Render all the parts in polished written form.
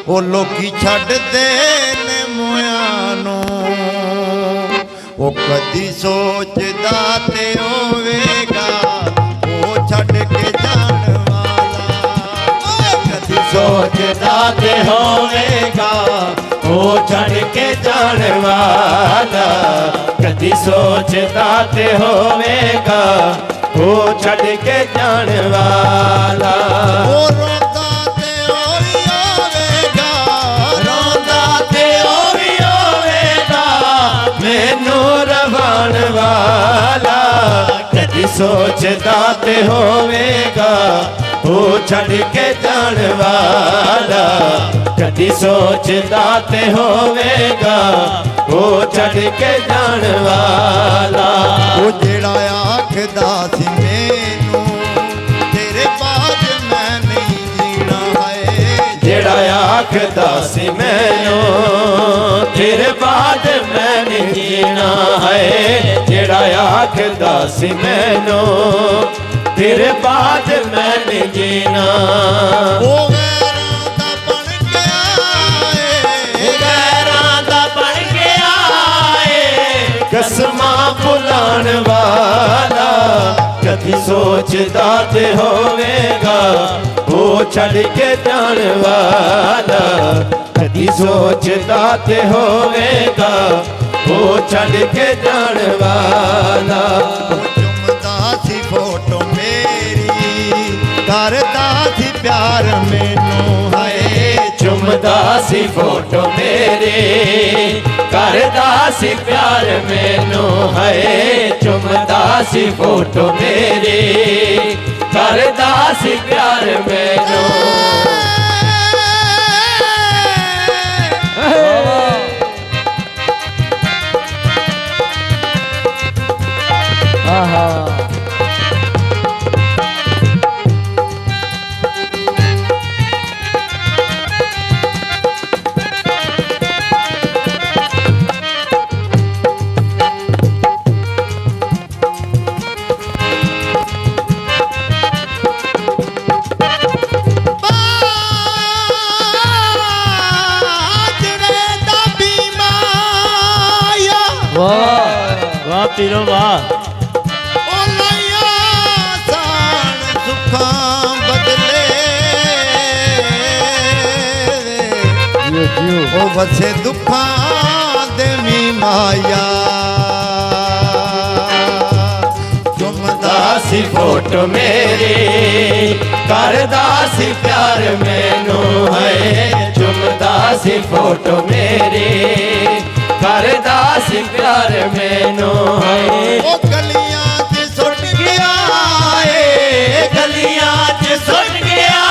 ਉਹ ਲੋਕੀ ਛੱਡਦੇ ਨੇ ਮੁਆਂ ਨੂੰ। ਉਹ ਕਦੀ ਸੋਚਦਾ ਤੇ ਹੋਵੇਗਾ ਉਹ ਛੱਡ ਕੇ ਜਾਣ ਵਾਲਾ। ਕਦੀ ਸੋਚਦਾ ਤੇ ਹੋਵੇਗਾ ਉਹ ਛੱਡ ਕੇ ਜਾਣ ਵਾਲਾ। ਕਦੀ ਸੋਚਦਾ ਤੇ ਹੋਵੇਗਾ ਉਹ ਛੱਡ ਕੇ ਜਾਣ ਵਾਲਾ। ਉਹ ਰੋਂਦਾ ਤੇ ਉਹ ਵੀ ਹੋਵੇਗਾ, ਰੋਂਦਾ ਤੇ ਉਹ ਵੀ ਹੋਵੇਗਾ ਮੈਨੂੰ ਰਵਾਉਣ ਵਾਲਾ। ਕਦੀ ਸੋਚਦਾ ਤੇ ਹੋਵੇਗਾ ਉਹ ਛੱਡ ਕੇ ਜਾਣ ਵਾਲਾ। ਕਦੀ ਸੋਚਦਾ ਤੇ ਹੋਵੇਗਾ ਉਹ ਛੱਡ ਕੇ ਜਾਣ ਵਾਲਾ। ਉਹ ਜਿਹੜਾ ਆਖਦਾ ਸੀ ਮੈਨੂੰ ਤੇਰੇ ਬਾਅਦ ਮੈਂ ਨਹੀਂ ਜੀਣਾ ਹੈ। ਜਿਹੜਾ ਆਖਦਾ ਸੀ ਮੈਨੂੰ ਤੇਰੇ ਬਾਅਦ ਮੈਂ ਨਹੀਂ ਜੀਣਾ ਹੈ। ਜਿਹੜਾ ਆਖਦਾ ਸੀ ਮੈਨੂੰ ਤੇਰੇ ਬਾਅਦ ਮੈਂ ਨਹੀਂ ਜੀਣਾ। ਉਹ ਗੈਰਾਂ ਦਾ ਬਣ ਗਿਆ ਏ, ਉਹ ਗੈਰਾਂ ਦਾ ਬਣ ਗਿਆ ਏ ਕਸਮਾਂ ਭੁਲਾਉਣ ਵਾਲਾ। ਕਦੀ ਸੋਚਦਾ ਤੇ ਹੋਵੇਗਾ ਉਹ ਛੱਡ ਕੇ ਜਾਣ ਵਾਲਾ। ਕਦੀ ਸੋਚਦਾ ਤੇ ਹੋਵੇਗਾ ਉਹ ਛੱਡ ਕੇ ਜਾਣ ਵਾਲਾ। ਉਹ ਚੁੰਮਦਾ ਸੀ ਫੋਟੋ ਮੇਰੀ, ਕਰਦਾ ਸੀ ਪਿਆਰ ਮੈਨੂੰ ਹਾਏ। ਚੁੰਮਦਾ ਸੀ ਫੋਟੋ ਮੇਰੀ, ਕਰਦਾ ਸੀ ਪਿਆਰ ਮੈਨੂੰ ਹਾਏ। ਚੁੰਮਦਾ ਸੀ ਫੋਟੋ ਮੇਰੀ, ਕਰਦਾ ਸੀ ਪਿਆਰ ਮੈਨੂੰ। वाह पीरो वाह। ਉਹ ਲਈਆਂ ਸਾਣ ਸੁੱਖਾਂ ਬਦਲੇ ਉਹ ਵਸੇ ਦੁੱਖਾਂ ਦੇ ਮੀ ਮਾਇਆ। ਚੁੰਮਦਾ ਸੀ ਫੋਟੋ ਮੇਰੀ, ਕਰਦਾ ਸੀ ਪਿਆਰ ਮੈਨੂੰ ਹੈ। ਚੁੰਮਦਾ ਸੀ ਫੋਟੋ ਮੇਰੀ, ਕਰਦਾ ਸੀ ਪਿਆਰ ਮੈਨੂੰ ਹੈ। ਉਹ ਗਲੀਆਂ 'ਚ ਸੁੱਟ ਗਿਆ ਏ, ਗਲੀਆਂ 'ਚ ਸੁੱਟ ਗਿਆ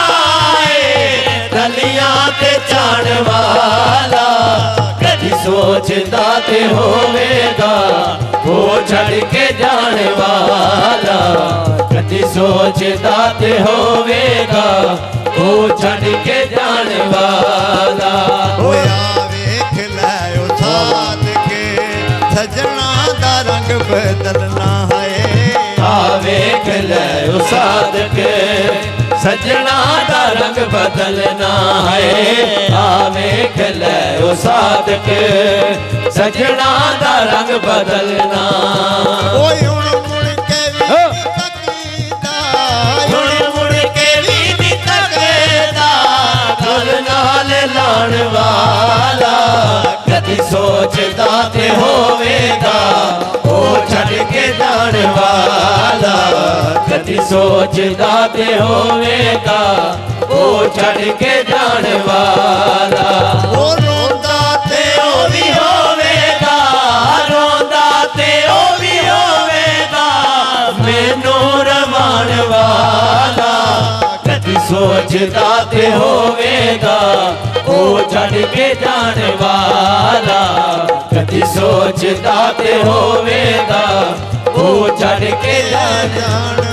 ਏ ਗਲੀਆਂ ਤੇ ਜਾਣ ਵਾਲਾ। ਕਦੀ ਸੋਚਦਾ ਤੇ ਹੋਵੇਗਾ ਉਹ ਛੱਡ ਕੇ ਜਾਣ ਵਾਲਾ। ਕਦੀ ਸੋਚਦਾ ਤੇ ਹੋਵੇਗਾ ਉਹ ਛੱਡ ਕੇ ਜਾਣ ਵਾਲਾ। ਹੋਇਆ ਵੇਖ ਲੈ ਉਹ ਸਾਥ ਕੇ ਸਜਣਾ ਦਾ ਰੰਗ ਬਦਲਣਾ ਹੈ। ਆ ਵੇਖ ਲੈ ਉਹ ਸਾਦਕ ਸਜਣਾ ਦਾ ਰੰਗ ਬਦਲਣਾ ਹੈ। ਆ ਵੇਖ ਲੈ ਉਹ ਸਾਦਕ ਸਜਣਾ ਦਾ ਰੰਗ ਬਦਲਣਾ। ਓਏ ਹੁਣ ਮੁੜ ਕੇ ਵੀ ਨੀ ਤੱਕੀਦਾ, ਹੁਣ ਮੁੜ ਕੇ ਵੀ ਨੀ ਤੱਕਦਾ ਗੱਲ ਨਾਲ ਲਾਣ ਵਾਲਾ। ਕਦੀ ਸੋਚਦਾ ਤੇ ਹੋਵੇਗਾ ਉਹ ਛੱਡ ਕੇ ਜਾਣ ਵਾਲਾ। ਕਦੀ ਸੋਚਦਾ ਤੇ ਹੋਵੇਗਾ ਉਹ ਛੱਡ ਕੇ ਜਾਣ ਵਾਲਾ। ਉਹ ਰੋਂਦਾ ਤੇ ਉਹ ਵੀ ਹੋਵੇਗਾ, ਰੋਂਦਾ ਤੇ ਉਹ ਵੀ ਹੋਵੇਗਾ ਮੈਨੂੰ ਰਵਾਉਣ ਵਾਲਾ। ਕਦੀ ਸੋਚਦਾ ਤੇ ਹੋਵੇਗਾ ਉਹ ਛੱਡ ਕੇ ਜਾਣ ਵਾਲਾ। ਕਦੀ ਸੋਚਦਾ ਤੇ ਹੋਵੇਗਾ ਉਹ ਛੱਡ ਕੇ ਜਾਣ